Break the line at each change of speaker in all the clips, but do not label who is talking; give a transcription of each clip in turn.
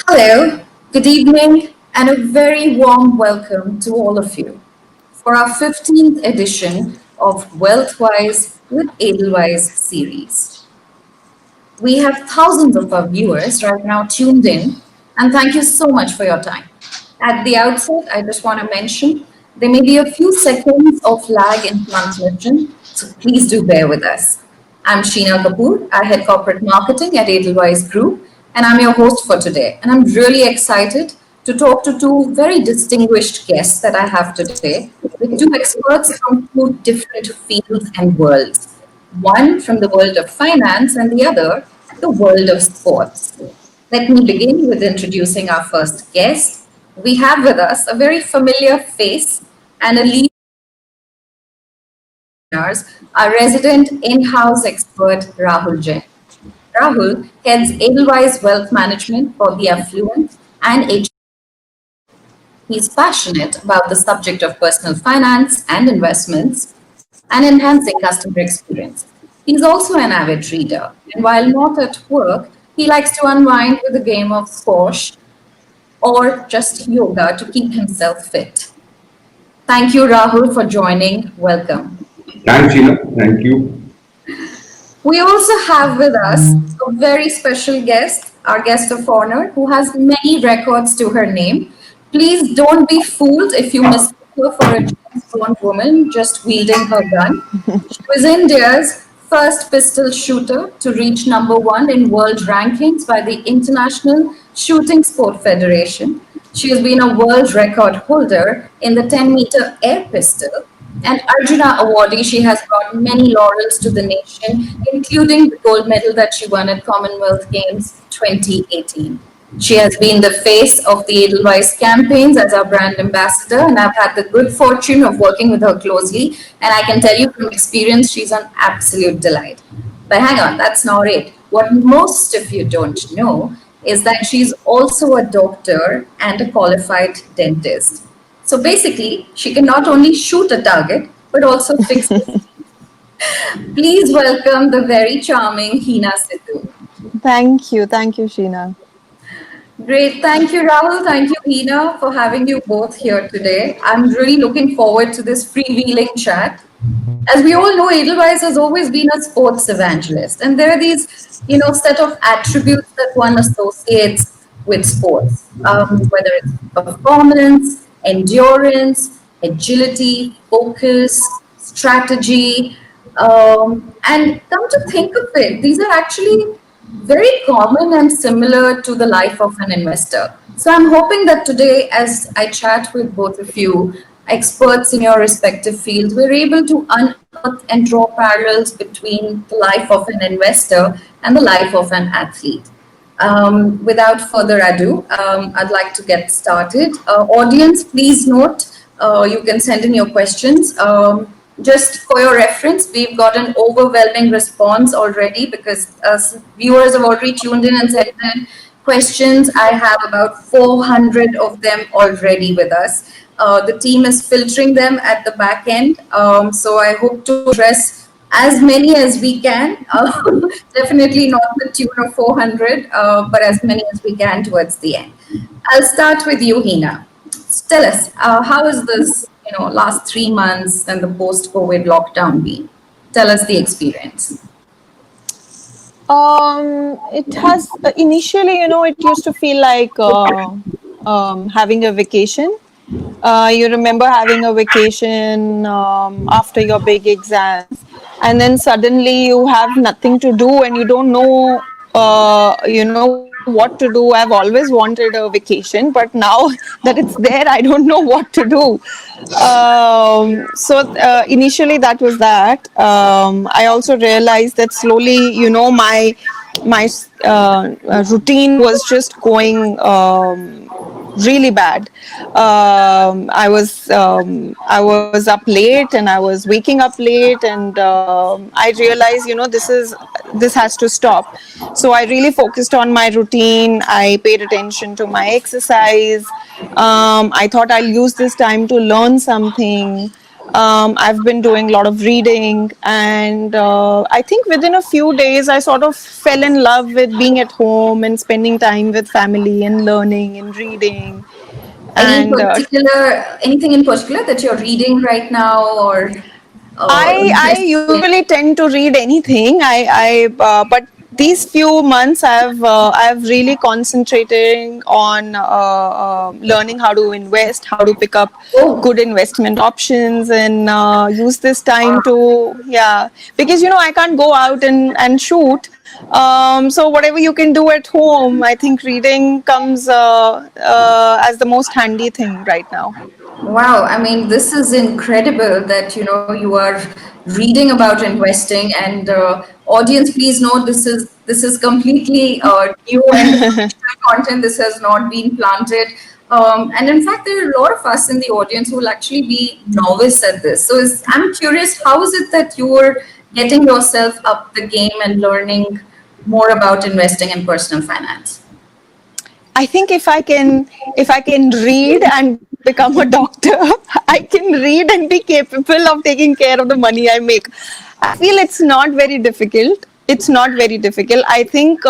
Hello, good evening, and a very warm welcome to all of you for our 15th edition of Wealthwise with Edelweiss series. We have thousands of our viewers right now tuned in, and thank you so much for your time. At the outset, I just want to mention there may be a few seconds of lag in transmission, so please do bear with us. I'm Sheena Kapoor. I head corporate marketing at Edelweiss Group, and I'm your host for today. And I'm really excited to talk to two very distinguished guests that I have today with two experts from two different fields and worlds. One from the world of finance and the other the world of sports. Let me begin with introducing our first guest. We have with us a very familiar face and a leader, our resident in-house expert Rahul Jain. Rahul heads Edelweiss Wealth Management for the affluent and age. He's passionate about the subject of personal finance and investments and enhancing customer experience. He's also an avid reader, and while not at work, he likes to unwind with a game of squash or just yoga to keep himself fit. Thank you, Rahul, for joining. Welcome.
Thanks, Sheila. Thank you.
We also have with us a very special guest, our guest of honor, who has many records to her name. Please don't be fooled if you mistake her for a James woman just wielding her gun. She was India's first pistol shooter to reach number one in world rankings by the International Shooting Sport Federation. She has been a world record holder in the 10-meter air pistol and Arjuna awardee. She has brought many laurels to the nation, including the gold medal that she won at Commonwealth Games 2018. She has been the face of the Edelweiss campaigns as our brand ambassador, and I've had the good fortune of working with her closely. And I can tell you from experience, she's an absolute delight. But hang on, that's not it. What most of you don't know is that she's also a doctor and a qualified dentist. So basically, she can not only shoot a target, but also fix it. Please welcome the very charming Hina Sidhu.
Thank you, Sheena.
Great. Thank you, Rahul. Thank you, Hina, for having you both here today. I'm really looking forward to this freewheeling chat. As we all know, Edelweiss has always been a sports evangelist, and there are these, set of attributes that one associates with sports, whether it's performance, endurance, agility, focus, strategy, and come to think of it, these are actually very common and similar to the life of an investor. So I'm hoping that today, as I chat with both of you, experts in your respective fields, we're able to unearth and draw parallels between the life of an investor and the life of an athlete. Without further ado, I'd like to get started. Audience, please note, you can send in your questions. Just for your reference, we've got an overwhelming response already because viewers have already tuned in and sent in questions. I have about 400 of them already with us. The team is filtering them at the back end. So I hope to address as many as we can. Definitely not the tune of 400, but as many as we can towards the end. I'll start with you, Hina. Tell us, how is this, last 3 months and the post-COVID lockdown been? Tell us the experience.
It has initially, it used to feel like having a vacation. You remember having a vacation after your big exams, and then suddenly you have nothing to do and you don't know, what to do. I've always wanted a vacation, but now that it's there, I don't know what to do. So initially that was that. I also realized that slowly, my routine was just going really bad. I was up late and I was waking up late, and I realized, this has to stop. So I really focused on my routine. I paid attention to my exercise. I thought I'll use this time to learn something. I've been doing a lot of reading, and I think within a few days, I sort of fell in love with being at home and spending time with family and learning and reading. And
Anything in particular that you're reading right now, or
I
interested in?
usually tend to read anything. But these few months I've really concentrating on learning how to invest, how to pick up
Oh,
good investment options, and use this time to, yeah, because I can't go out and shoot. So whatever you can do at home, I think reading comes as the most handy thing right now.
wow. I mean, this is incredible that you are reading about investing. And audience, please note, this is completely new and original content. This has not been planted. And in fact, there are a lot of us in the audience who will actually be novice at this. So I'm curious, how is it that you're getting yourself up the game and learning more about investing and personal finance?
I think if I can read and become a doctor, I can read and be capable of taking care of the money I make. I feel it's not very difficult. It's not very difficult. I think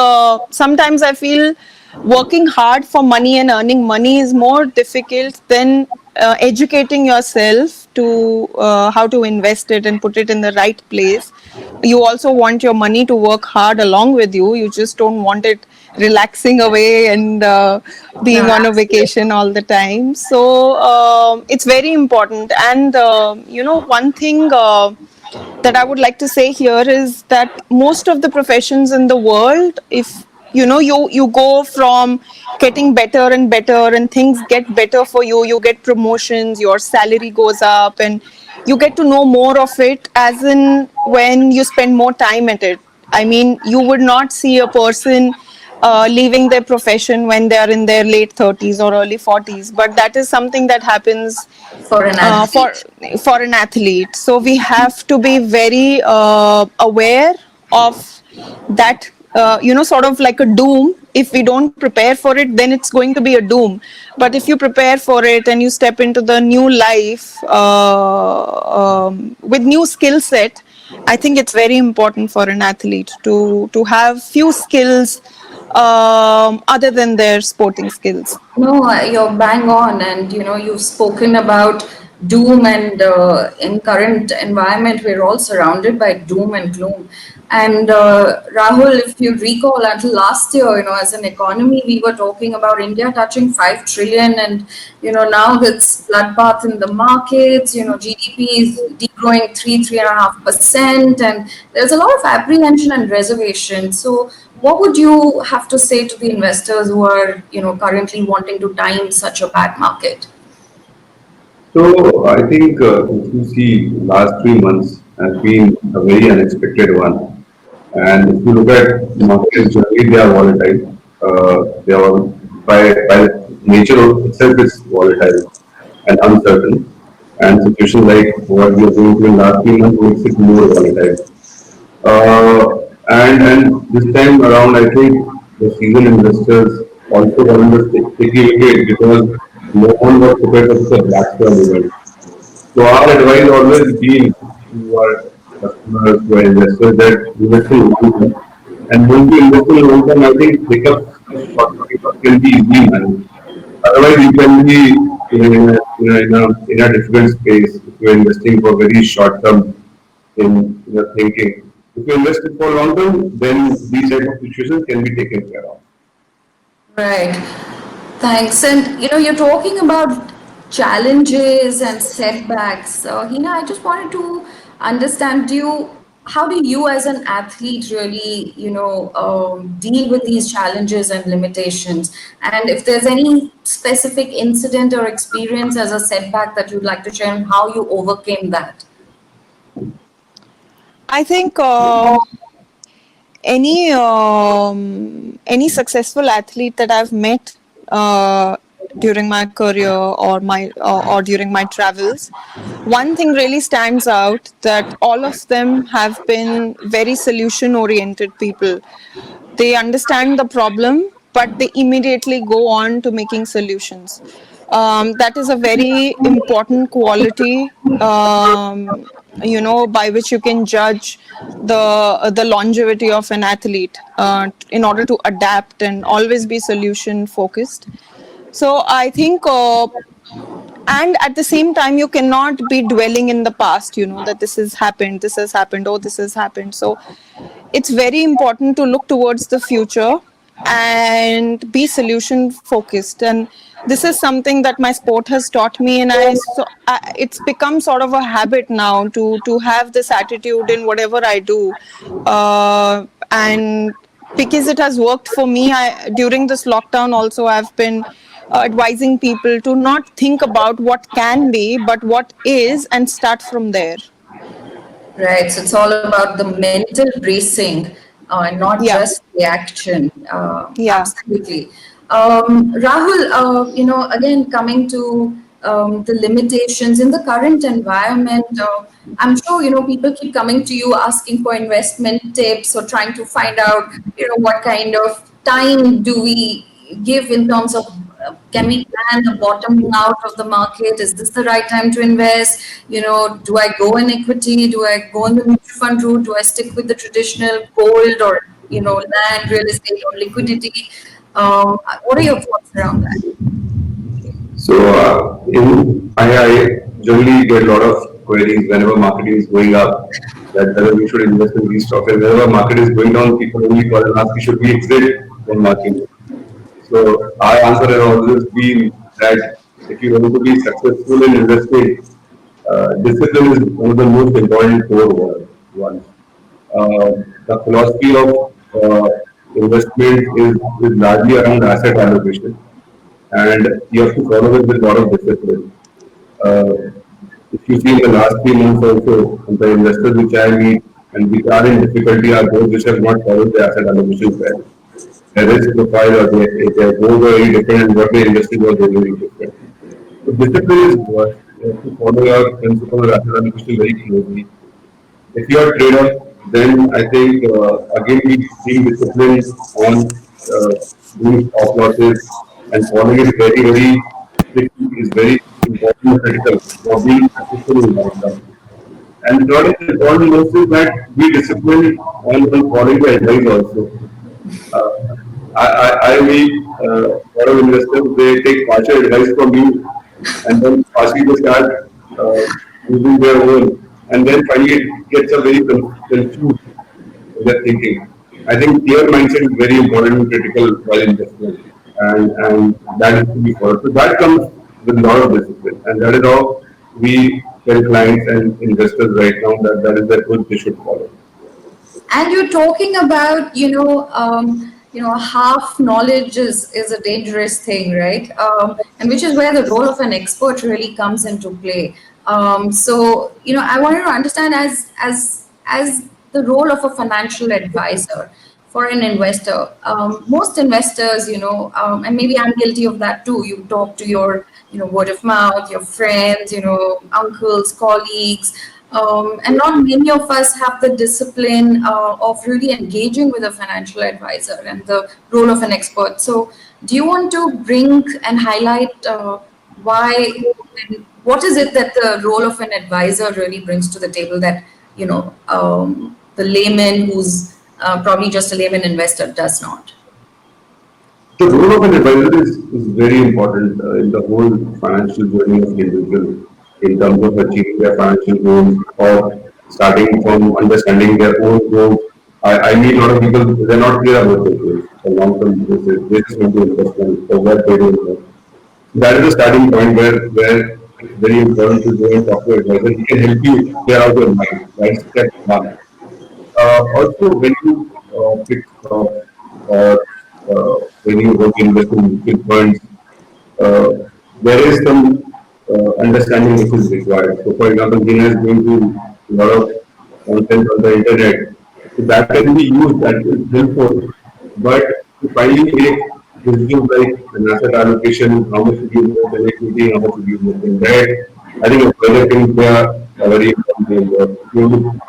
sometimes I feel working hard for money and earning money is more difficult than educating yourself to how to invest it and put it in the right place. You also want your money to work hard along with you. You just don't want it relaxing away and being
No,
on a
absolutely.
vacation all the time. So it's very important. And one thing that I would like to say here is that most of the professions in the world, if you go from getting better and better, and things get better for you, you get promotions, your salary goes up, and you get to know more of it, as in when you spend more time at it. I mean, you would not see a person leaving their profession when they are in their late 30s or early 40s, but that is something that happens
For an
uh, for
athlete.
for an athlete. So we have to be very aware of that. Sort of like a doom. If we don't prepare for it, then it's going to be a doom. But if you prepare for it and you step into the new life with new skill set, I think it's very important for an athlete to have few skills other than their sporting skills.
No, you're bang on, and you've spoken about doom, and in current environment, we're all surrounded by doom and gloom. And Rahul, if you recall, until last year, as an economy, we were talking about India touching 5 trillion, and now it's bloodbath in the markets. GDP is degrowing 3.5%, and there's a lot of apprehension and reservation. So what would you have to say to the investors who are, currently wanting to time such a bad market?
So I think if you see last 3 months has been a very unexpected one. And if you look at markets generally, they are volatile. They are by nature of itself is volatile and uncertain. And situations like what we are going through in last 3 months makes it more volatile. And this time around, I think the seasoned investors also got on the sticky wicket because no one was prepared for such a black swan event. So our advice always been to our customers, to our investors, that invest in long term. And once you invest in long term, I think pickups can be easily managed. Otherwise, you can be in a different space if you're investing for very short term in your thinking. If you invest it for long term, then these type of situations can be taken care of.
Right. Thanks. And you're talking about challenges and setbacks. Hina, I just wanted to understand, how do you as an athlete really, deal with these challenges and limitations? And if there's any specific incident or experience as a setback that you'd like to share, and how you overcame that?
I think any successful athlete that I've met during my career or during my travels, one thing really stands out, that all of them have been very solution oriented people. They understand the problem, but they immediately go on to making solutions. That is a very important quality, by which you can judge the longevity of an athlete, in order to adapt and always be solution focused. So I think, and at the same time, you cannot be dwelling in the past, that this has happened, oh, this has happened. So it's very important to look towards the future and be solution focused. And this is something that my sport has taught me, and it's become sort of a habit now to have this attitude in whatever I do. And because it has worked for me, during this lockdown also, I've been advising people to not think about what can be, but what is, and start from there.
Right. So it's all about the mental bracing, not
Yeah.
just the action.
Yeah.
Absolutely. Rahul, again, coming to the limitations in the current environment, I'm sure, people keep coming to you asking for investment tips or trying to find out, what kind of time do we give in terms of can we plan the bottoming out of the market? Is this the right time to invest? Do I go in equity? Do I go in the mutual fund route? Do I stick with the traditional gold or, land, real estate or liquidity? What are your thoughts around that?
So, I generally get a lot of queries whenever market is going up that whether we should invest in these stocks, and whenever market is going down, people only call and ask, should we exit when market? So our answer has always been that if you want to be successful in investing, discipline is one of the most important core ones. The philosophy of investment is largely around asset allocation, and you have to follow it with a lot of discipline. Uh, if you see in the last 3 months also, the investors which I meet and which are in difficulty are those which have not followed the asset allocation well. The risk profile or their goals are very different and what they invested was very different. So discipline is what you have to follow your principle of asset allocation very closely. If you are a trader, then I think again being disciplined on uh, doing stop losses and following it very, very strictly is very important and critical for being successful in life. And third is important most is that be disciplined on following the advice also. Uh, I meet a lot of investors, they take partial advice from you and then partially they start uh, using their own and then finally it gets a very confused in their thinking. I think clear mindset is very important and critical while investing and that is to be followed. So that comes with a lot of discipline and that is how we tell clients and investors right now that that is the approach they should follow.
And you're talking about, half knowledge is a dangerous thing, right? And which is where the role of an expert really comes into play. So, I wanted to understand as the role of a financial advisor for an investor. Most investors, and maybe I'm guilty of that too. You talk to your, word of mouth, your friends, uncles, colleagues, and not many of us have the discipline of really engaging with a financial advisor and the role of an expert. So, do you want to bring and highlight why? What is it that the role of an advisor really brings to the table that the layman who's probably just a layman investor does not?
The role of an advisor is very important in the whole financial journey of the individual in terms of achieving their financial goals or starting from understanding their own goals. I meet a lot of people, they're not clear about their goals, the long-term basis, they just want to invest and what they do invest. That is the starting point where it's very important to go and talk to an advisor. He can help you clear out your mind. That's step one. Also, when you pick stocks or when you go to invest in mutual funds, uh, there is some understanding which is required. So, for example, Gina is going to a lot of content on the internet. So that can be used, that is helpful. But to finally make decisions like an asset allocation, how much should you invest in equity, how much should you invest in debt, I think further things they are very important. You have to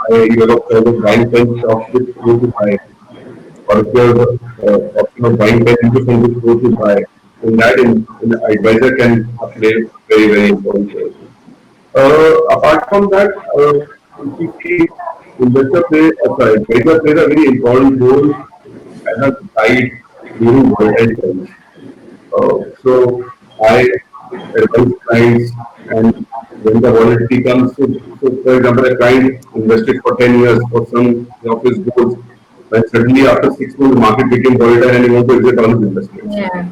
buy, you have a further buying pen stock which go to buy, or if you have option of buying pen into which go to buy. in that, in the advisor can play very important role. Apart from that, if you see, investor play, sorry, advisor plays a very important role as a guide during volatile times. So I advise clients, and when the volatility comes, so for example, a client invested for 10 years for some of his goals, but suddenly after 6 months the market became volatile and he wants to exit all his investments.
Yeah.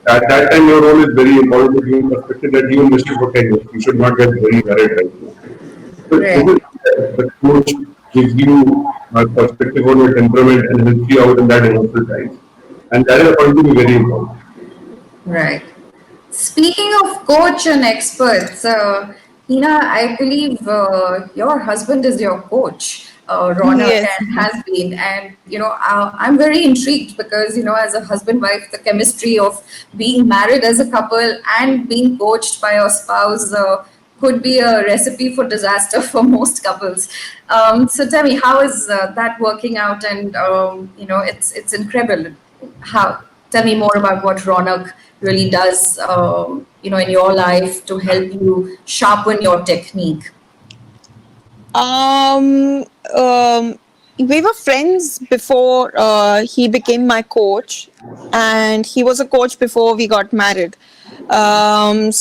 At that time, your role is very important to give him perspective that you invested for 10 years. You should not get very worried right now. So this
Right.
is the coach gives you a perspective on your temperament and helps you out in that emotional times. And that is according to me very important.
Right. Speaking of coach and experts, Hina, I believe your husband is your coach, Ronak,
Yes.
and has been. And, I'm very intrigued because, as a husband wife, the chemistry of being married as a couple and being coached by your spouse could be a recipe for disaster for most couples. So tell me, how is that working out? And, it's incredible. How? Tell me more about what Ronak really does, in your life to help you sharpen your technique.
Um, we were friends before he became my coach, and he was a coach before we got married. I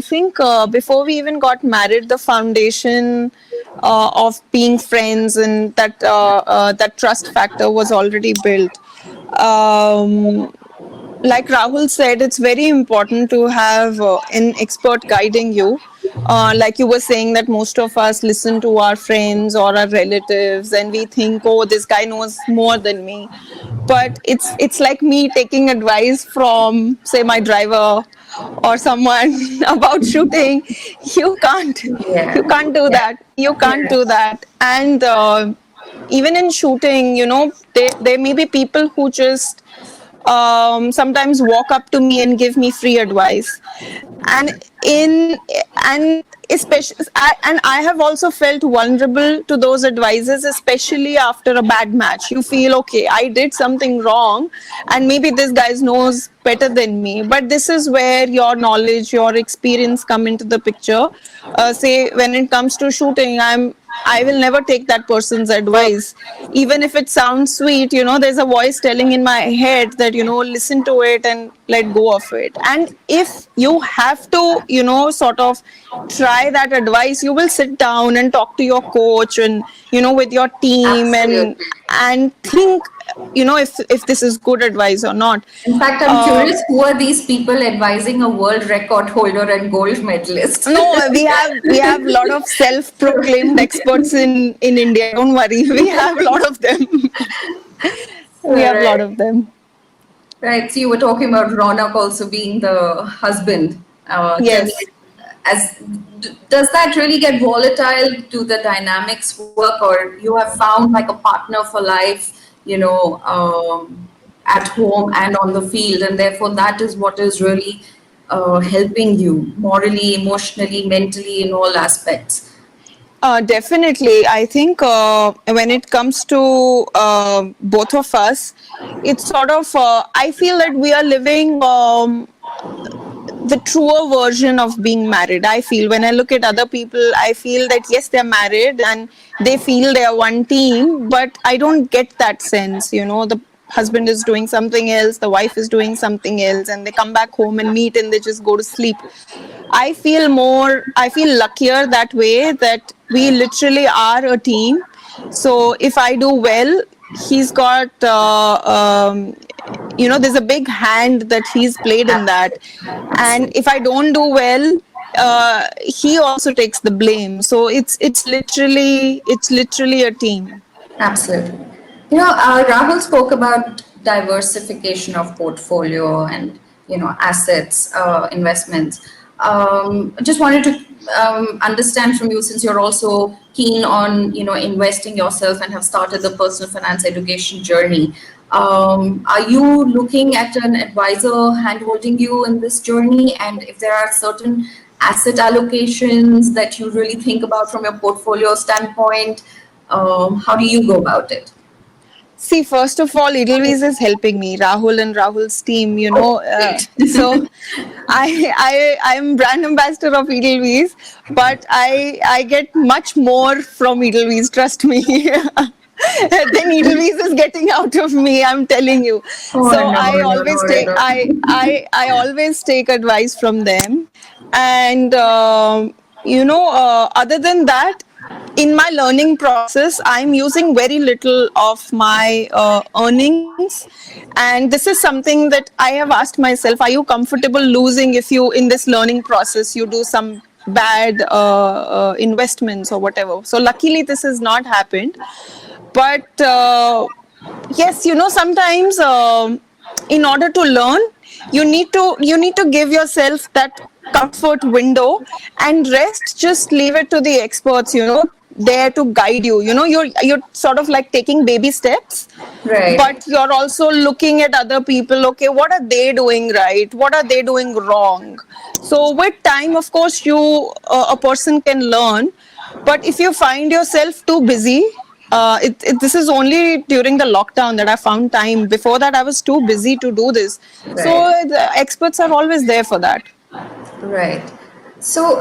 think before we even got married, the foundation of being friends and that trust factor was already built. Um, like Rahul said, it's very important to have an expert guiding you. Like you were saying, that most of us listen to our friends or our relatives, and we think, "Oh, this guy knows more than me." But it's like me taking advice from, say, my driver or someone about shooting. You can't, you
Yeah.
can't do that. You can't
Yeah.
do that. And even in shooting, there may be people who just sometimes walk up to me and give me free advice, and in and especially and I have also felt vulnerable to those advices, especially after a bad match. You feel, okay, I did something wrong, and maybe this guy knows better than me, but this is where your knowledge, your experience come into the picture. Say, when it comes to shooting, I will never take that person's advice. Even if it sounds sweet, there's a voice telling in my head that, listen to it and let go of it. And if you have to, sort of try that advice, you will sit down and talk to your coach and, with your team, and
Absolutely.
think, if this is good advice or not.
In fact, I'm
Uh,
curious, who are these people advising a world record holder and gold medalist?
no, we have a lot of self-proclaimed experts in India. Don't worry, we have a lot of them. We have a lot
Right.
of them.
Right. So you were talking about Ronak also being the husband. Tell me,
Yes.
does that really get volatile? Do the dynamics work, or you have found like a partner for life, at home and on the field, and therefore that is what is really helping you morally, emotionally, mentally, in all aspects.
Definitely. I think when it comes to both of us, it's sort of, I feel that we are living the truer version of being married. I feel when I look at other people, I feel that yes, they're married and they feel they are one team, but I don't get that sense. The husband is doing something else, the wife is doing something else, and they come back home and meet and they just go to sleep. I feel luckier that way, that we literally are a team. So if I do well, he's got, there's a big hand that he's played in that. And
Absolutely.
if I don't do well, he also takes the blame. So it's literally a team.
Absolutely. Rahul spoke about diversification of portfolio and assets, investments. I just wanted to understand from you, since you're also keen on investing yourself and have started the personal finance education journey. Are you looking at an advisor handholding you in this journey? And if there are certain asset allocations that you really think about from your portfolio standpoint, how do you go about it?
See, first of all, Edelweiss is helping me, Rahul and Rahul's team,
Oh, great.
so I'm brand ambassador of Edelweiss, but I get much more from Edelweiss, trust me. Then Edelweiss is getting out of me, I'm telling you.
Oh,
So
no,
I
no,
always
no,
take
no.
I always take advice from them, and other than that, in my learning process, I'm using very little of my earnings, and this is something that I have asked myself: are you comfortable losing if you, in this learning process, you do some bad investments or whatever? So luckily, this has not happened, but yes, sometimes in order to learn, you need to give yourself that comfort window, and rest, just leave it to the experts, there to guide you. You're sort of like taking baby steps,
Right.
but you're also looking at other people. Okay, what are they doing right, what are they doing wrong? So with time, of course, a person can learn, but if you find yourself too busy, this is only during the lockdown that I found time. Before that, I was too busy to do this. So
Right.
the experts are always there for that.
Right. So,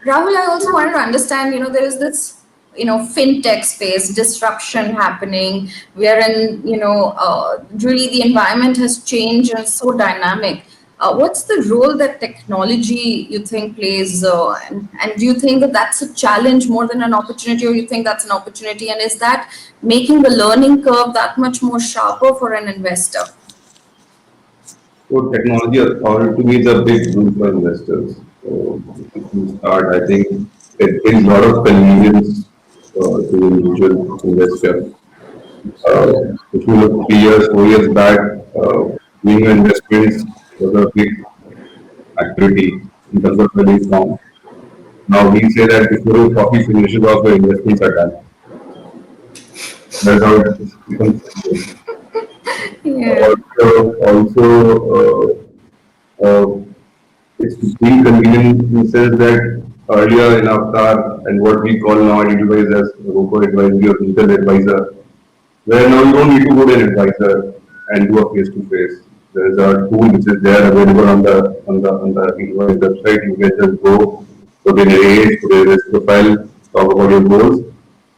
Rahul, I also wanted to understand, there is this, fintech space disruption happening, wherein, really the environment has changed and so dynamic. What's the role that technology you think plays, and do you think that that's a challenge more than an opportunity, or you think that's an opportunity? And is that making the learning curve that much more sharper for an investor?
So technology according to me is a big boon for investors. So if you start, I think it brings a lot of convenience to the individual investor. If you look 3 years, 4 years back, doing investments was a big activity in terms of the form. Now we say that before your coffee finishes off, your investments are done. That's how it becomes.
Yeah.
Also, it's being convenient in the sense that earlier in Avatar and what we call now Edelweiss as Robo Advisory or Digital Advisor, where now you don't need to go to an advisor and do a face to face. There is a tool which is there available on the Edelweiss website. You can just go to their age, to their risk profile, talk about your goals,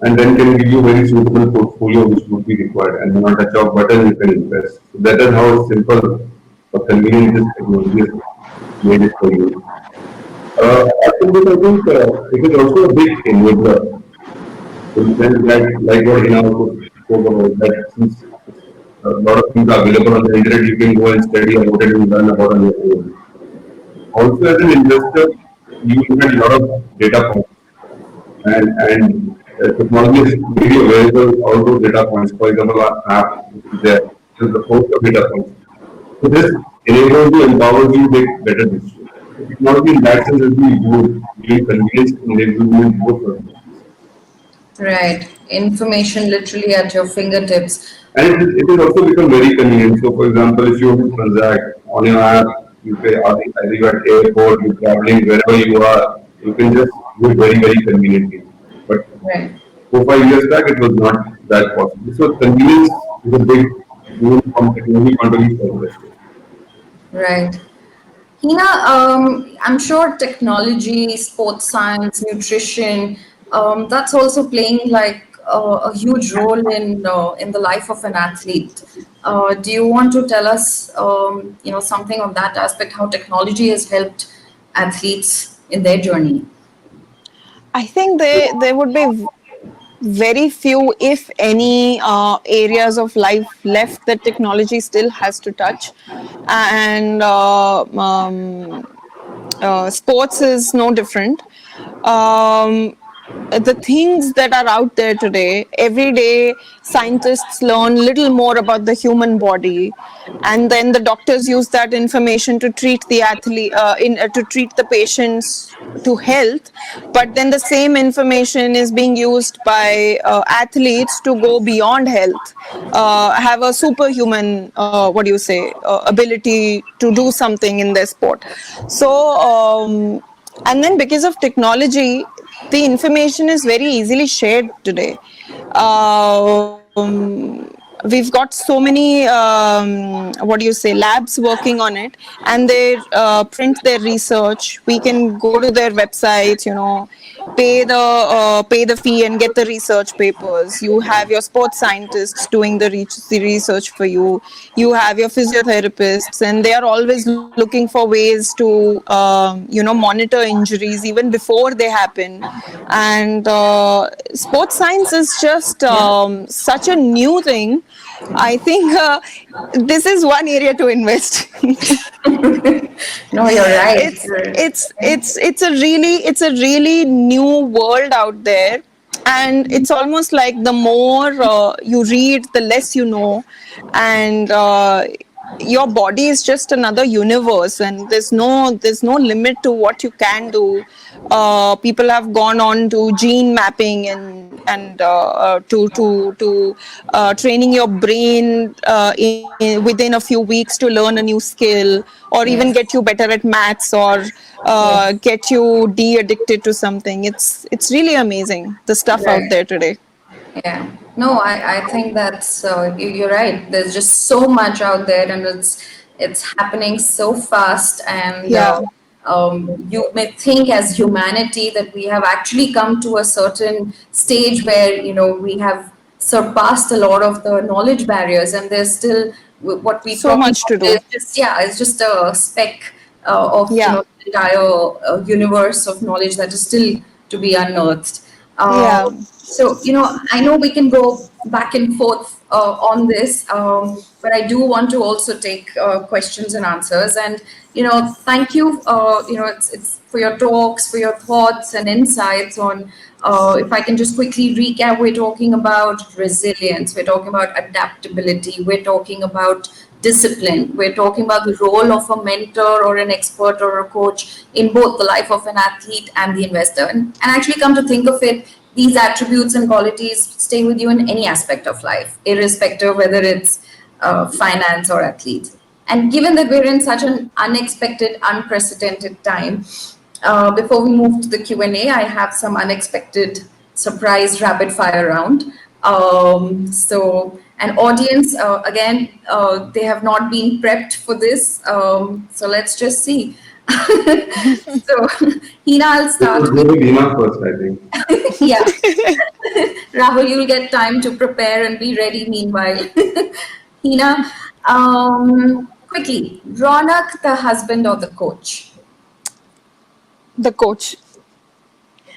and then can give you very suitable portfolio which would be required. And on a touch of button, you can invest. So that is how simple or convenient this technology is made it for you. After this, I think it is also a big enabler in the sense that, like what Hina spoke about, that since a lot of things are available on the internet, you can go and study about it and learn about it on your own. Also, as an investor, you get a lot of data points, and technology is really available all those data points. For example, our app which is there, is the host of data points. So this enables you, empowers you to make better decisions. So technology in that sense is really good, really convenience enablement both of them.
Right. Information literally at your fingertips.
And it has also become very convenient. So, for example, if you want to transact on your app, you pay, either you're at airport, you're traveling, wherever you are, you can just do it very, very conveniently. But
Right.
4, 5 years back, it was not that possible. So, convenience is a big boon from technology point of view for investors.
Right. Hina, I'm sure technology, sports science, nutrition, that's also playing like a huge role in the life of an athlete. Do you want to tell us, something on that aspect, how technology has helped athletes in their journey?
I think there would be very few, if any, areas of life left that technology still has to touch, and sports is no different. Um, the things that are out there today, every day scientists learn little more about the human body, and then the doctors use that information to treat the athlete, to treat the patients to health. But then the same information is being used by athletes to go beyond health, have a superhuman, what do you say, ability to do something in their sport. So and then because of technology, the information is very easily shared today. we've got so many what do you say, labs working on it, and they print their research. We can go to their websites, pay the fee and get the research papers. You have your sports scientists doing the research for you. You have your physiotherapists, and they are always looking for ways to monitor injuries even before they happen. And sports science is just such a new thing. I think this is one area to invest.
No, you're right.
It's a really new world out there, and it's almost like the more you read, the less you know. And your body is just another universe, and there's no limit to what you can do. People have gone on to gene mapping and to training your brain within a few weeks to learn a new skill, or even get you better at maths, or get you de-addicted to something. It's really amazing, the stuff out there today.
Yeah. No, I think that's you're right. There's just so much out there, and it's happening so fast. And
Yeah.
you may think as humanity that we have actually come to a certain stage where we have surpassed a lot of the knowledge barriers, and there's still what we
So
talking
much to
about
do.
is just it's just a speck of
Yeah.
the entire universe of knowledge that is still to be unearthed.
Yeah.
So, I know we can go back and forth on this, but I do want to also take questions and answers. And, thank you, it's for your talks, for your thoughts and insights on, if I can just quickly recap, we're talking about resilience, we're talking about adaptability, we're talking about discipline, we're talking about the role of a mentor or an expert or a coach in both the life of an athlete and the investor. And actually, come to think of it, these attributes and qualities stay with you in any aspect of life, irrespective of whether it's finance or athlete. And given that we're in such an unexpected, unprecedented time, before we move to the Q&A, I have some unexpected surprise rapid fire round. So an audience, again, they have not been prepped for this. So let's just see. So, Hina, I'll
This
start
was
with
really Dina first, I think.
yeah. Rahul, you'll get time to prepare and be ready meanwhile. Hina, quickly, Ronak, the husband or the coach?
The coach.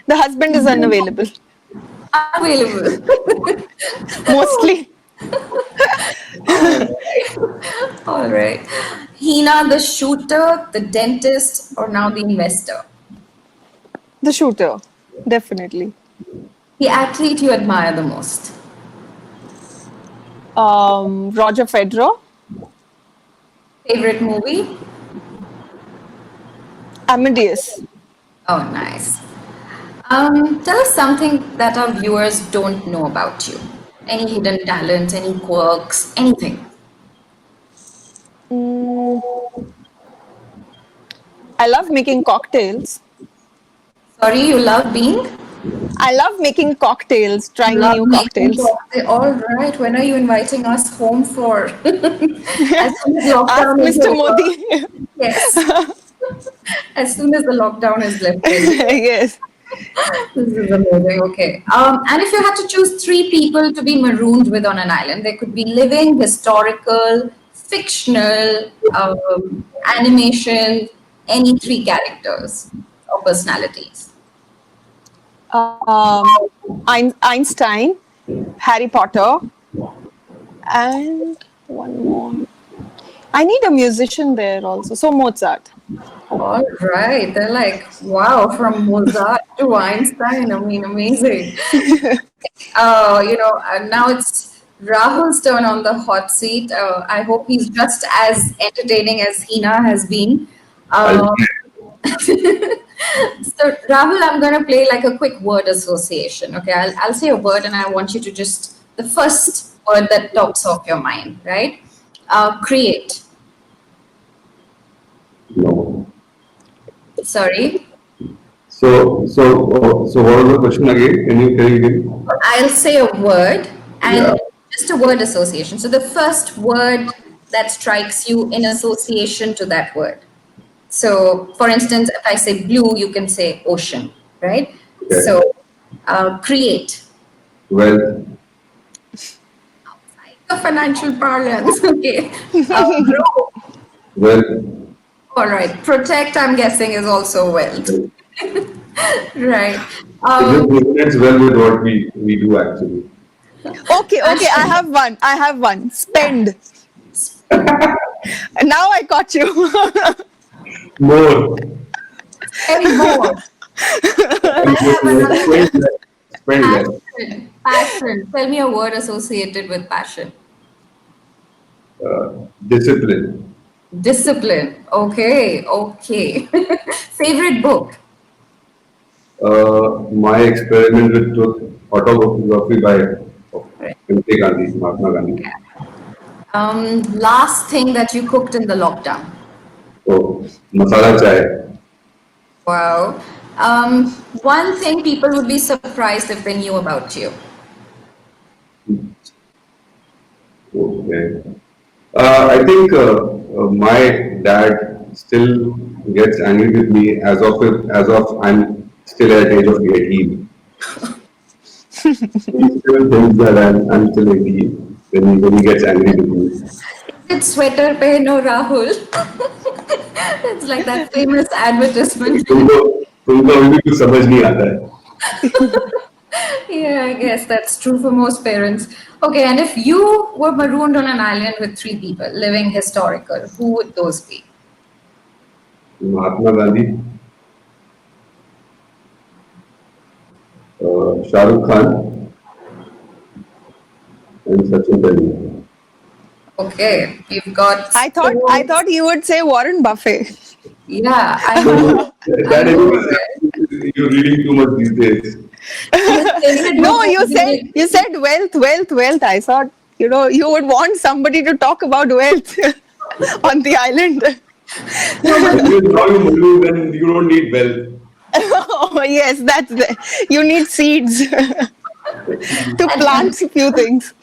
The husband is unavailable.
Unavailable.
Mostly.
All right. Hina, the shooter, the dentist, or now the investor?
The shooter. Definitely.
The athlete you admire the most?
Roger Federer.
Favorite movie?
Amadeus.
Oh, nice. Tell us something that our viewers don't know about you. Any hidden talent, any quirks, anything.
I love making cocktails.
Sorry, you love being?
I love making cocktails, trying
Love
new
making
cocktails.
cocktail. All right. When are you inviting us home for? As soon as
Ask
lockdown is
Mr.
over.
Modi.
Yes. As soon as the lockdown is lifted.
Yes.
This is amazing. Okay. And if you had to choose three people to be marooned with on an island, they could be living, historical, fictional, animation, any three characters or personalities.
Einstein, Harry Potter, and one more. I need a musician there also. So Mozart.
All right. They're like, wow, from Mozart to Einstein. I mean, amazing. Now it's Rahul's turn on the hot seat. I hope he's just as entertaining as Hina has been.
I'll
So Rahul, I'm going to play like a quick word association. Okay, I'll say a word and I want you to just, the first word that tops off your mind, right? Create.
No.
Sorry.
So what was the question again? Can you again?
I'll say a word and
Yeah.
just a word association. So the first word that strikes you in association to that word. So, for instance, if I say blue, you can say ocean, right?
Okay.
So, create.
Wealth,
The financial parlance, okay. Grow.
wealth,
All right. Protect, I'm guessing, is also wealth.
wealth.
Right.
It just resonates well with what we do actually.
Okay, I have one. Spend. Now I caught you.
More.
Spend more. I have another
Spend less. Spend less.
passion. Passion. Tell me a word associated with passion.
Discipline.
Discipline. Okay. Okay. Favorite book.
My experiment with truth, autobiography by
Right.
M.K. Gandhi, Mahatma Gandhi.
Last thing that you cooked in the lockdown.
So, masala chai.
Wow. One thing people would be surprised if they knew about you.
Okay. I think my dad still gets angry with me as of I'm still at age of 18. He still thinks that I'm still 18 when he gets angry with me.
It's sweater pehno Rahul. It's like that famous advertisement.
तुमको तुमको अभी भी कुछ समझ नहीं आता है.
Yeah, I guess that's true for most parents. Okay, and if you were marooned on an island with three people living historical, who would those be?
Mahatma Gandhi, Shahrukh Khan and Sachin Tendulkar.
Okay, you've got.
I thought you would say Warren Buffett.
Yeah, I
So,
know.
that is, you're reading too much these days.
No, you said wealth. I thought you would want somebody to talk about wealth on the island.
Now you Mullu, then you don't need wealth.
Oh yes, you need seeds to plant a few things.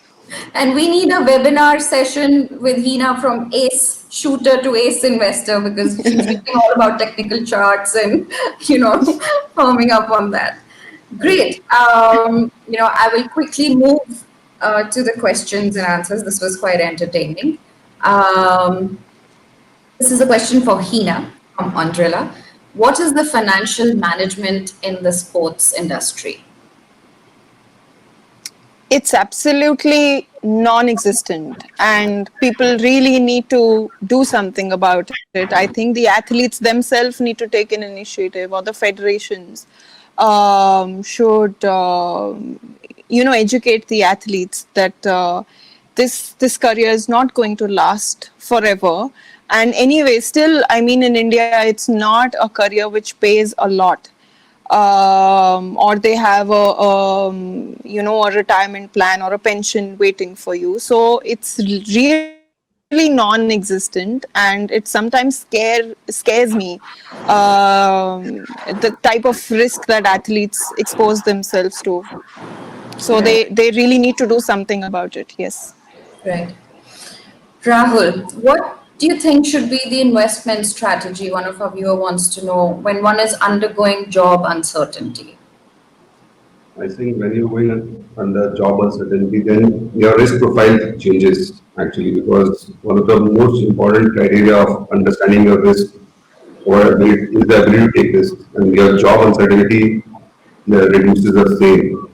And we need a webinar session with Hina from Ace Shooter to Ace Investor because she's reading all about technical charts and, firming up on that. Great. I will quickly move to the questions and answers. This was quite entertaining. This is a question for Hina from Andrella. What is the financial management in the sports industry?
It's absolutely non-existent, and people really need to do something about it. I think the athletes themselves need to take an initiative, or the federations should educate the athletes that this career is not going to last forever. And anyway, still, I mean, in India, it's not a career which pays a lot. Or they have a retirement plan or a pension waiting for you. So it's really non-existent, and it sometimes scares me the type of risk that athletes expose themselves to. So they really need to do something about it. Yes.
Right. Rahul, what do you think should be the investment strategy? One of our viewer wants to know when one is undergoing job uncertainty.
I think when you're going under job uncertainty, then your risk profile changes actually, because one of the most important criteria of understanding your risk is the ability to take risks, and your job uncertainty reduces the same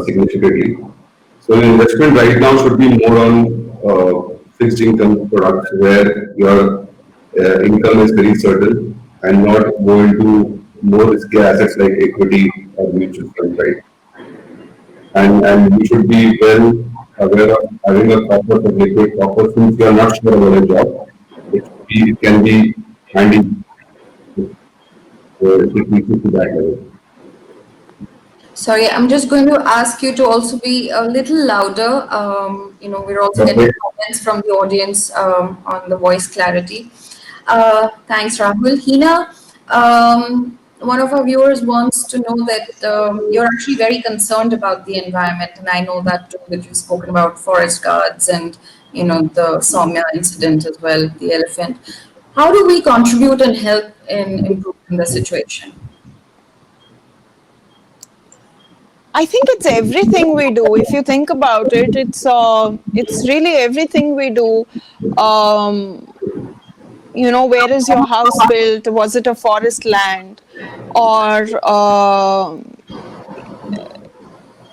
significantly. So investment right now should be more on fixed income products where your income is very certain and not go into more risky assets like equity or mutual fund, right? And you should be well aware of having a proper liquid proper since you are not sure about a job. It can be handy if it reaches to that level.
Sorry, I'm just going to ask you to also be a little louder. We're also getting
Okay.
comments from the audience on the voice clarity. Thanks, Rahul. Hina, one of our viewers wants to know that you're actually very concerned about the environment, and I know that too, that you've spoken about forest guards and the Soumya incident as well, the elephant. How do we contribute and help in improving the situation?
I think it's everything we do. If you think about it, it's really everything we do. Um, where is your house built? Was it a forest land? Or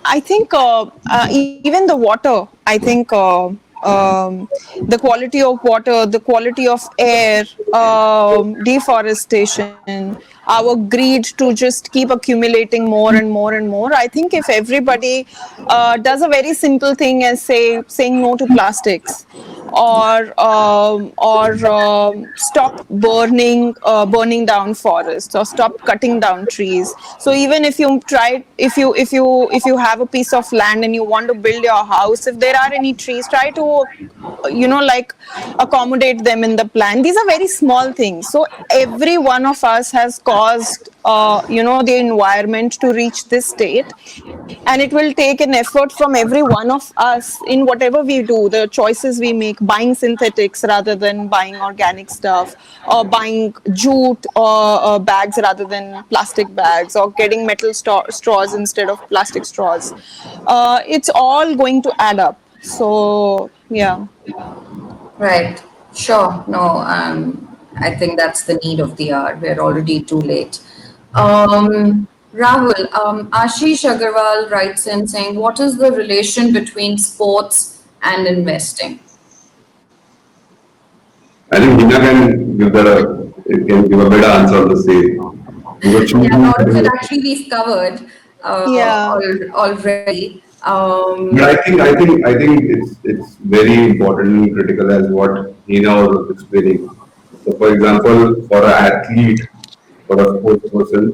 I think even the water, I think the quality of water, the quality of air, deforestation, our greed to just keep accumulating more and more and more. I think if everybody does a very simple thing as saying no to plastics, or stop burning down forests, or stop cutting down trees. So even if you have a piece of land and you want to build your house, if there are any trees, try to like accommodate them in the plan. These are very small things. So every one of us has caused the environment to reach this state, and it will take an effort from every one of us in whatever we do, the choices we make, buying synthetics rather than buying organic stuff, or buying jute or bags rather than plastic bags, or getting metal straws instead of plastic straws. It's all going to add up. So yeah.
Right. Sure. No, I think that's the need of the hour. We're already too late. Rahul, Ashish Agarwal writes in saying, what is the relation between sports and investing?
I think Hina can give a better answer on the same. Because
Yeah, a lot of it actually we've covered
Yeah.
already.
I think it's very important and critical as what Hina was explaining. So, for example, for an athlete, for a sports person,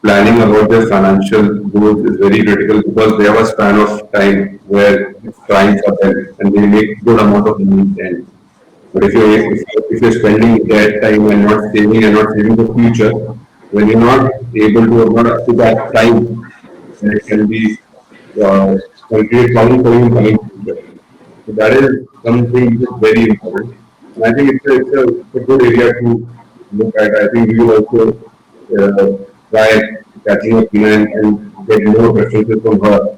planning about their financial goals is very critical because they have a span of time where it's trying for them and they make good amount of money then. But if you're spending that time and not saving the future, when you're not able to or not up to that time, then it can be can create problem for you in coming future. So that is something which is very important. And I think it's a good area to look at. I think we will also try catching up and get more references from her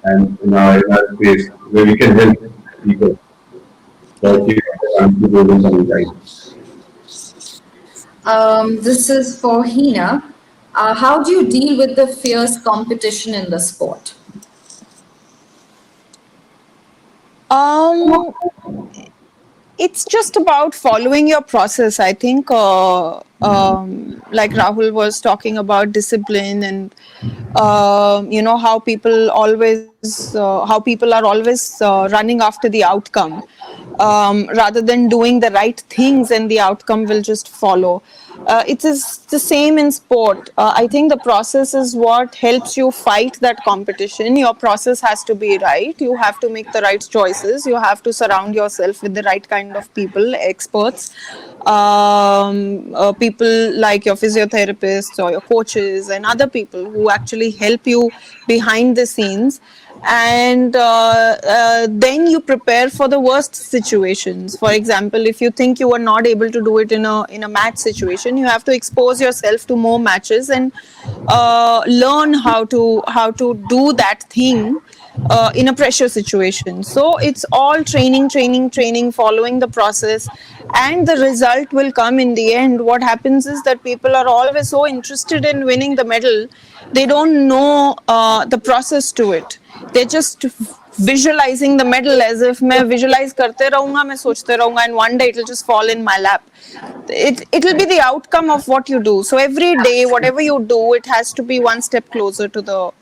and in our space where we can help people. So she can to go in coming time.
This is for Hina. How do you deal with the fierce competition in the sport?
Um, it's just about following your process. I think, like Rahul was talking about discipline, and how people are always running after the outcome, rather than doing the right things, and the outcome will just follow. It is the same in sport. I think the process is what helps you fight that competition. Your process has to be right. You have to make the right choices. You have to surround yourself with the right kind of people, experts, people like your physiotherapists or your coaches, and other people who actually help you behind the scenes. And then you prepare for the worst situations. For example, if you think you are not able to do it in a match situation, you have to expose yourself to more matches, and learn how to do that thing in a pressure situation. So it's all training, following the process, and the result will come in the end. What happens is that people are always so interested in winning the medal, they don't know the process to it. They're just visualizing the medal as if मैं visualize करते रहूंगा, मैं सोचते रहूंगा, and one day it'll just fall in my lap. It'll be the outcome of what you do. So every day, whatever you do, it has to be one step closer to the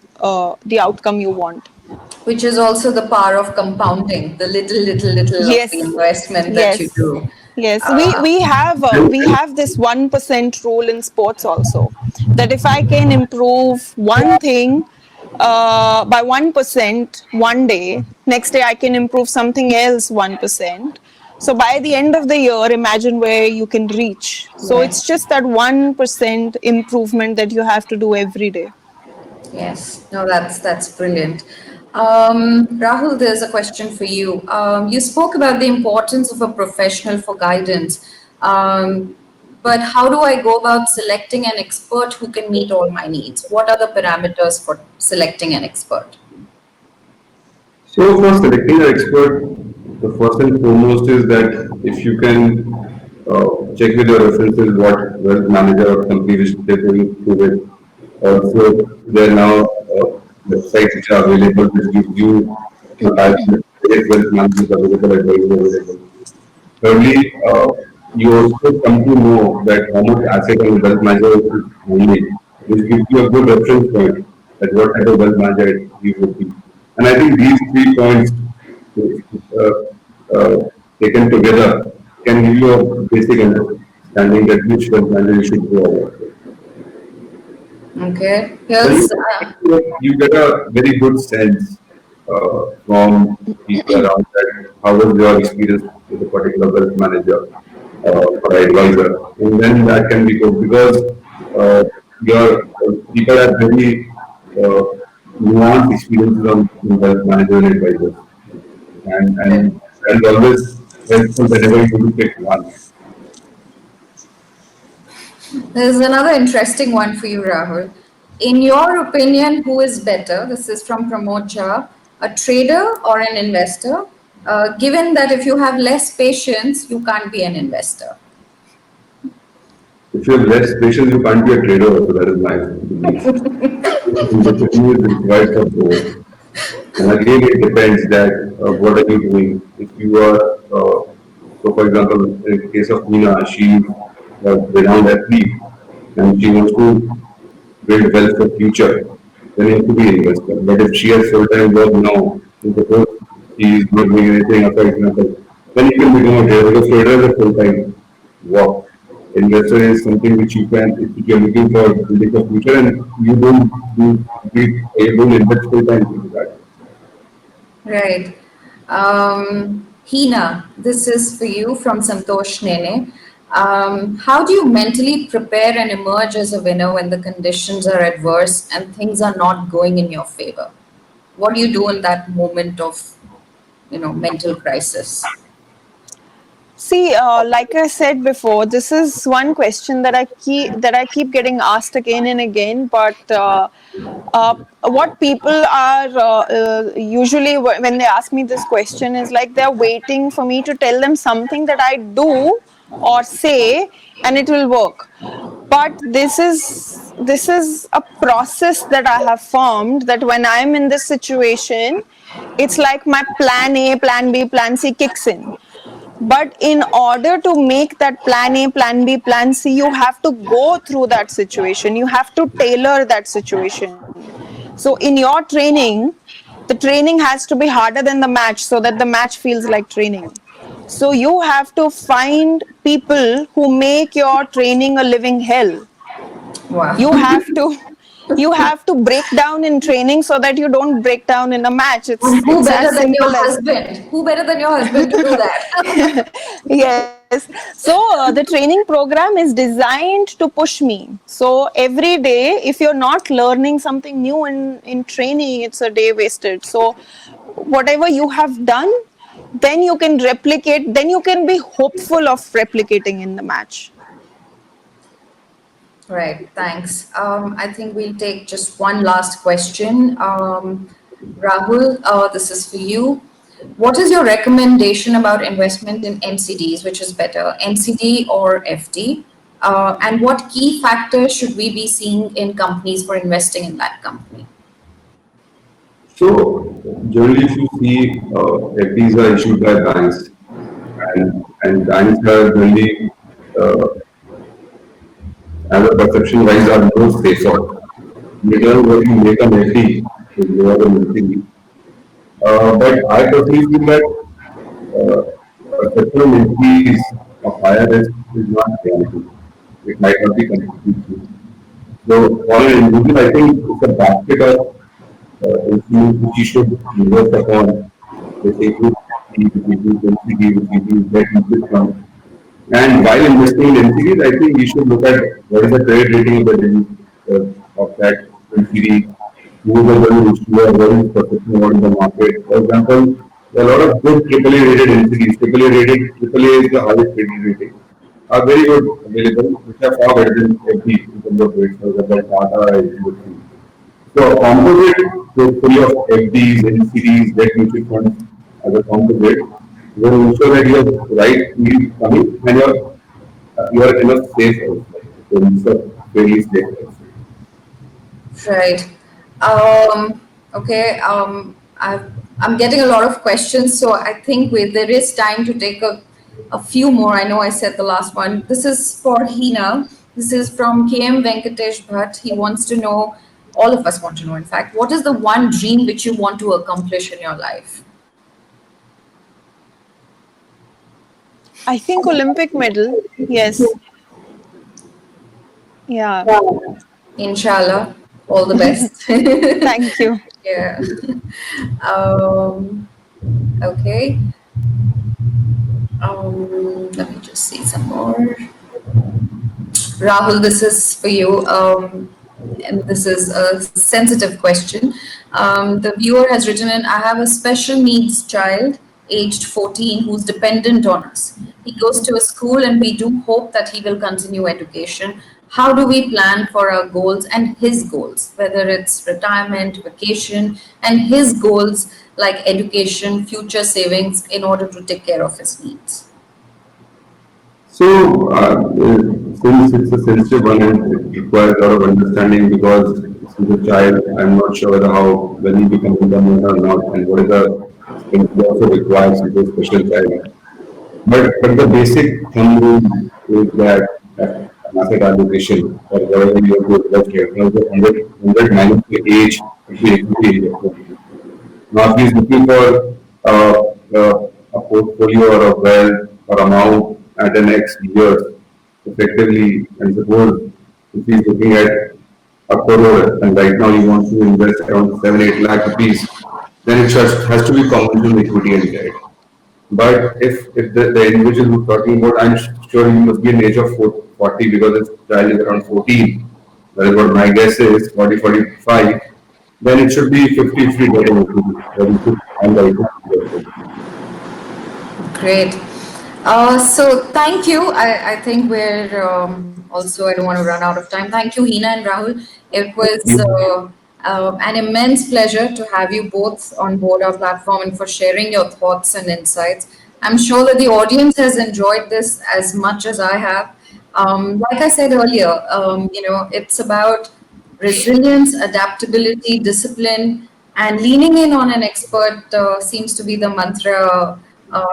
outcome you want.
Which is also the power of compounding, the little of
Yes.
the investment that you
Yes.
do.
Yes, we have this 1% rule in sports also, that if I can improve one thing by 1% one day, next day I can improve something else 1%. So by the end of the year, imagine where you can reach. So
Right.
it's just that 1% improvement that you have to do every day.
Yes, no, that's brilliant. Rahul, there's a question for you. You spoke about the importance of a professional for guidance, but how do I go about selecting an expert who can meet all my needs? What are the parameters for selecting an expert?
So for selecting an expert, the first and foremost is that if you can check with your references what wealth manager or company which they're going through with. Also, there are now websites which are available which gives you types of various wealth managers available, advisors available. Thirdly, you also come to know that how much asset and wealth manager is handling, which gives you a good reference point that what type of wealth manager he would be. And I think these 3 points uh, uh, taken together can give you a basic understanding that which wealth manager you should go about.
Okay,
When
here's
you get a very good sense from people around that how was your experience with a particular wealth manager or advisor, and then that can be good because your people have very uh, nuanced experiences on wealth managers and advisors, and always helpful whenever you need to pick one.
There's another interesting one for you, Rahul. In your opinion, who is better? This is from Pramod Jha, a trader or an investor? Given that if you have less patience, you can't be an investor.
If you have less patience, you can't be a trader. Also, that is my belief. Discipline is required for both. And again, it depends that what are you doing. If you are, so for example, in the case of Meena, she was a renowned athlete and she wants to build wealth for future, then you have to be an investor. But if she has full-time work now, because she is not doing anything aside from that, then you can become a trader because trader is a full-time work. Investor is something which you can, if you are looking for building for future and you don't invest full-time into that.
Right. Hina, this is for you from Santosh Nene. How do you mentally prepare and emerge as a winner when the conditions are adverse and things are not going in your favor? What do you do in that moment of, mental crisis?
See, like I said before, this is one question that I keep getting asked again and again. But what people are usually when they ask me this question is like they're waiting for me to tell them something that I do or say, and it will work. But this is a process that I have formed that when I'm in this situation, it's like my plan A, plan B, plan C kicks in. But in order to make that plan A, plan B, plan C, you have to go through that situation. You have to tailor that situation. So in your training, the training has to be harder than the match so that the match feels like training. So you have to find people who make your training a living hell.
Wow.
You have to break down in training so that you don't break down in a match.
And who
It's
better
as
than your
simple as
husband? Who better than your husband to do that?
yes. So the training program is designed to push me. So every day, if you're not learning something new in training, it's a day wasted. So whatever you have done, then you can replicate, then you can be hopeful of replicating in the match.
Right, thanks. I think we'll take just one last question. Rahul, this is for you. What is your recommendation about investment in NCDs, which is better, NCD or FD? And what key factors should we be seeing in companies for investing in that company?
So generally, if you see, FDs are issued by banks, and banks are generally, uh, as a perception wise, are more safer. Return what you make on FD is lower than NCD. But I personally feel that perception on NCDs of higher risk is not reality. It might not be completely true. So for an individual, I think it's a basket of instruments which you should invest upon basically reduce density, reduce debt mutual funds. And while investing in NCDs, I think we should look at what is the credit rating of that NCD, who is the one issuer, what is perception, what is the market. For example, there are a lot of good AAA rated NCDs. AAA is the highest credit rating. Are very good available, which are far better than FD in terms of rates, for example, Tata is good. So a composite portfolio of FDs, NCDs, debt mutual funds as a composite will ensure that you have the right yield coming and you are enough safe also. So it's a fairly safe also.
Right. Okay. I'm getting a lot of questions, so I think there is time to take a few more. I know I said the last one. This is for Hina. This is from KM Venkatesh Bhatt. He wants to know, all of us want to know, in fact, what is the one dream which you want to accomplish in your life?
I think Olympic medal. Yes. Yeah.
Inshallah. All the best.
Thank you.
Yeah. Okay. Let me just see some more. Rahul, this is for you. And this is a sensitive question. The viewer has written in, I have a special needs child aged 14 who's dependent on us. He goes to a school and we do hope that he will continue education. How do we plan for our goals and his goals, whether it's retirement, vacation, and his goals like education, future savings in order to take care of his needs?
So, since it's a sensitive one and it requires a lot of understanding because since a child, I'm not sure whether when he becomes independent or not, and what is the things he also requires with a special child. But the basic thumb rule is that an asset allocation or whatever you have to invest here, now the 100 minus the age, of the equity age of 20. Now, if he is looking for a portfolio or a wealth or amount at the next year, effectively, and suppose if he is looking at a crore and right now he wants to invest around 7-8 lakh rupees, then it just has to be combination of equity and debt. But if the individual who's talking about, I'm sure he must be in the age of 40 because his child is around 14. That is what my guess is, 40, 45. Then it should be 50-50 debt and equity.
Great. So thank you. I think we're also, I don't want to run out of time. Thank you, Hina and Rahul. It was an immense pleasure to have you both on board our platform and for sharing your thoughts and insights. I'm sure that the audience has enjoyed this as much as I have. Like I said earlier, it's about resilience, adaptability, discipline, and leaning in on an expert seems to be the mantra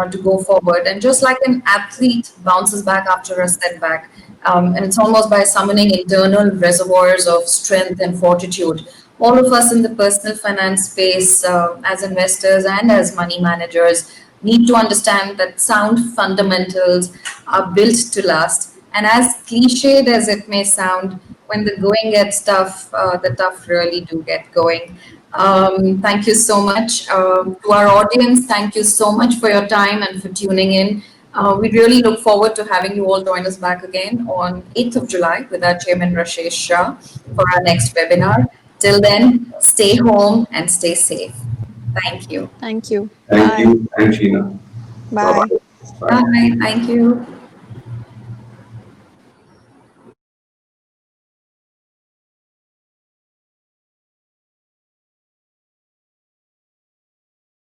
to go forward. And just like an athlete bounces back after a setback, and it's almost by summoning internal reservoirs of strength and fortitude. All of us in the personal finance space, as investors and as money managers, need to understand that sound fundamentals are built to last. And as cliched as it may sound, when the going gets tough, the tough really do get going. Thank you so much. To our audience, thank you so much for your time and for tuning in. We really look forward to having you all join us back again on 8th of July with our Chairman Rashesh Shah for our next webinar. Till then, stay home and stay safe. Thank you.
Thank you.
Thank you. Thanks, Sheena.
Bye.
Bye-bye. Bye.
Bye. Thank you.